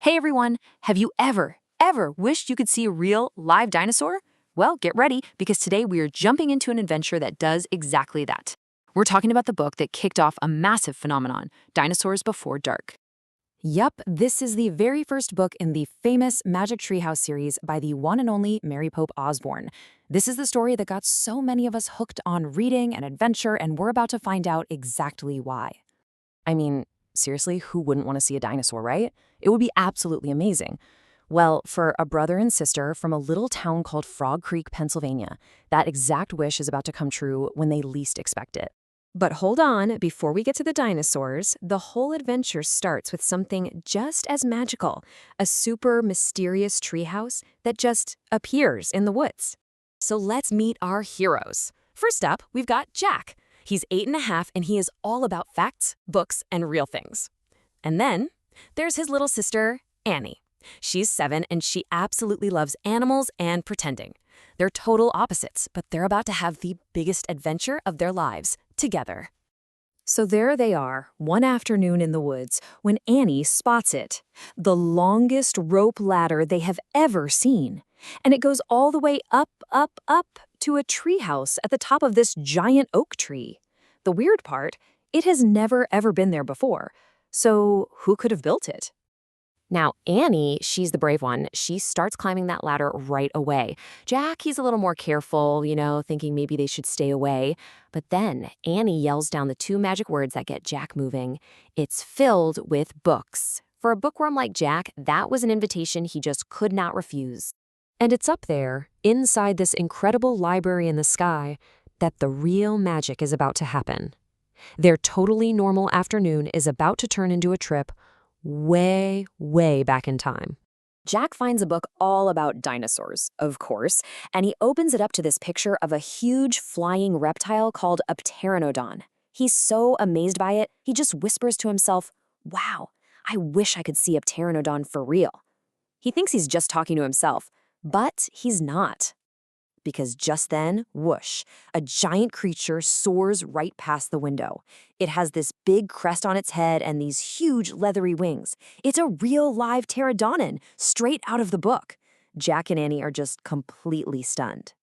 Hey everyone, have you ever wished you could see a real, live dinosaur? Well, get ready because today we are jumping into an adventure that does exactly that. We're talking about the book that kicked off a massive phenomenon, Dinosaurs Before Dark. Yup, this is the very first book in the famous Magic Treehouse series by the one and only Mary Pope Osborne. This is the story that got so many of us hooked on reading and adventure, and we're about to find out exactly why. I mean, seriously, who wouldn't want to see a dinosaur, right? It would be absolutely amazing. Well, for a brother and sister from a little town called Frog Creek, Pennsylvania, that exact wish is about to come true when they least expect it. But hold on, before we get to the dinosaurs, the whole adventure starts with something just as magical, a super mysterious treehouse that just appears in the woods. So let's meet our heroes. First up, we've got Jack. He's 8.5 and he is all about facts, books, and real things. And then there's his little sister, Annie. She's 7 and she absolutely loves animals and pretending. They're total opposites, but they're about to have the biggest adventure of their lives together. So there they are, one afternoon in the woods, when Annie spots it. The longest rope ladder they have ever seen. And it goes all the way up to a treehouse at the top of this giant oak tree. The weird part, it has never ever been there before. So who could have built it? Now, Annie, she's the brave one. She starts climbing that ladder right away. Jack, he's a little more careful, thinking maybe they should stay away. But then Annie yells down the 2 magic words that get Jack moving. It's filled with books. For a bookworm like Jack, that was an invitation he just could not refuse. And it's up there, inside this incredible library in the sky, that the real magic is about to happen. Their totally normal afternoon is about to turn into a trip way back in time. Jack finds a book all about dinosaurs, of course, and he opens it up to this picture of a huge flying reptile called a pteranodon. He's so amazed by it, he just whispers to himself, "Wow, I wish I could see a pteranodon for real." He thinks he's just talking to himself, but he's not. Because just then, whoosh, a giant creature soars right past the window. It has this big crest on its head and these huge leathery wings. It's a real live pteranodon, straight out of the book. Jack and Annie are just completely stunned.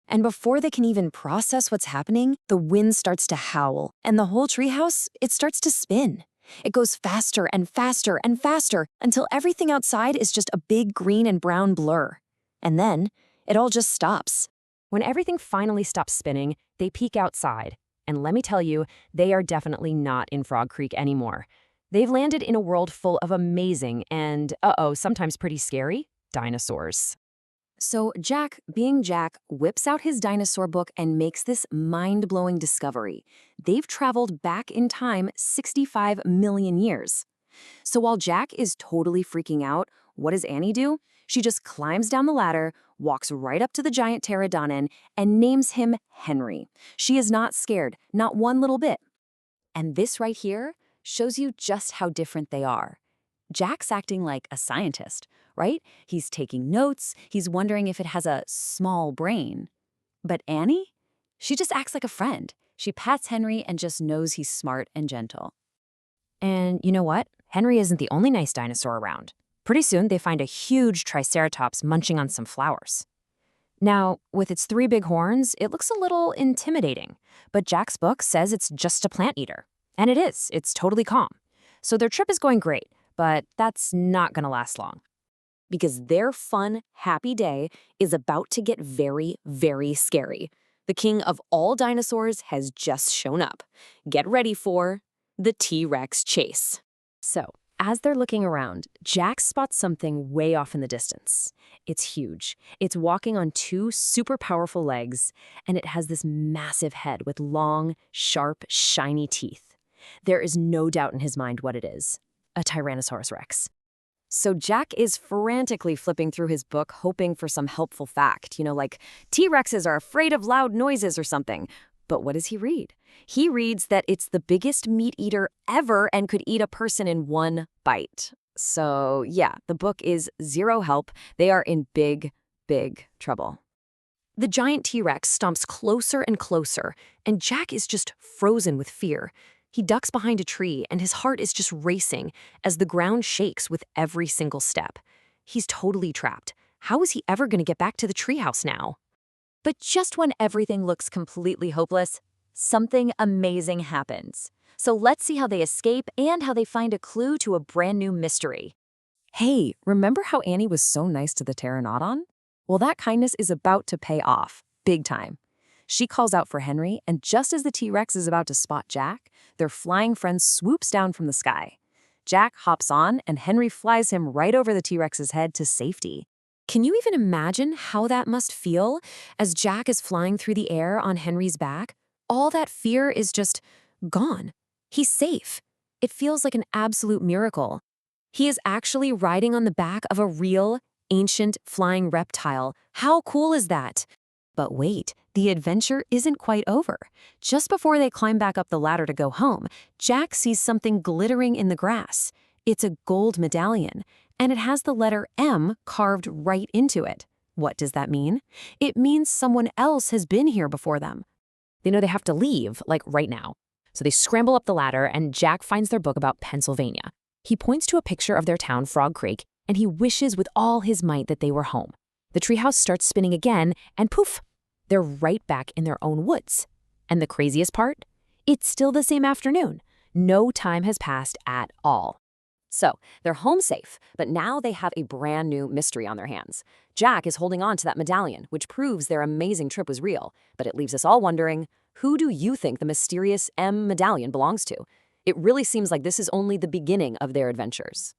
And before they can even process what's happening, the wind starts to howl, and the whole treehouse, it starts to spin. It goes faster and faster and faster until everything outside is just a big green and brown blur. And then it all just stops. When everything finally stops spinning, they peek outside. And let me tell you, they are definitely not in Frog Creek anymore. They've landed in a world full of amazing and, sometimes pretty scary, dinosaurs. So Jack, being Jack, whips out his dinosaur book and makes this mind-blowing discovery. They've traveled back in time 65 million years. So while Jack is totally freaking out, what does Annie do? She just climbs down the ladder, walks right up to the giant pteranodon, and names him Henry. She is not scared, not one little bit. And this right here shows you just how different they are. Jack's acting like a scientist, right? He's taking notes, he's wondering if it has a small brain. But Annie? She just acts like a friend. She pats Henry and just knows he's smart and gentle. And you know what? Henry isn't the only nice dinosaur around. Pretty soon, they find a huge triceratops munching on some flowers. Now, with its 3 big horns, it looks a little intimidating, but Jack's book says it's just a plant eater. And it is. It's totally calm. So their trip is going great, but that's not going to last long. Because their fun, happy day is about to get very scary. The king of all dinosaurs has just shown up. Get ready for the T-Rex chase. So, as they're looking around, Jack spots something way off in the distance. It's huge. It's walking on 2 super powerful legs, and it has this massive head with long, sharp, shiny teeth. There is no doubt in his mind what it is. A Tyrannosaurus Rex. So Jack is frantically flipping through his book, hoping for some helpful fact, like T-Rexes are afraid of loud noises or something. But what does he read? He reads that it's the biggest meat eater ever and could eat a person in one bite. So yeah, the book is zero help. They are in big trouble. The giant T-Rex stomps closer and closer, and Jack is just frozen with fear. He ducks behind a tree, and his heart is just racing as the ground shakes with every single step. He's totally trapped. How is he ever going to get back to the treehouse now? But just when everything looks completely hopeless, something amazing happens. So let's see how they escape and how they find a clue to a brand new mystery. Hey, remember how Annie was so nice to the pteranodon? Well, that kindness is about to pay off, big time. She calls out for Henry, and just as the T-Rex is about to spot Jack, their flying friend swoops down from the sky. Jack hops on, and Henry flies him right over the T-Rex's head to safety. Can you even imagine how that must feel as Jack is flying through the air on Henry's back? All that fear is just gone. He's safe. It feels like an absolute miracle. He is actually riding on the back of a real, ancient flying reptile. How cool is that? But wait, the adventure isn't quite over. Just before they climb back up the ladder to go home, Jack sees something glittering in the grass. It's a gold medallion, and it has the letter M carved right into it. What does that mean? It means someone else has been here before them. They know they have to leave, like right now. So they scramble up the ladder, and Jack finds their book about Pennsylvania. He points to a picture of their town, Frog Creek, and he wishes with all his might that they were home. The treehouse starts spinning again, and poof, they're right back in their own woods. And the craziest part? It's still the same afternoon. No time has passed at all. So, they're home safe, but now they have a brand new mystery on their hands. Jack is holding on to that medallion, which proves their amazing trip was real, but it leaves us all wondering, who do you think the mysterious M medallion belongs to? It really seems like this is only the beginning of their adventures.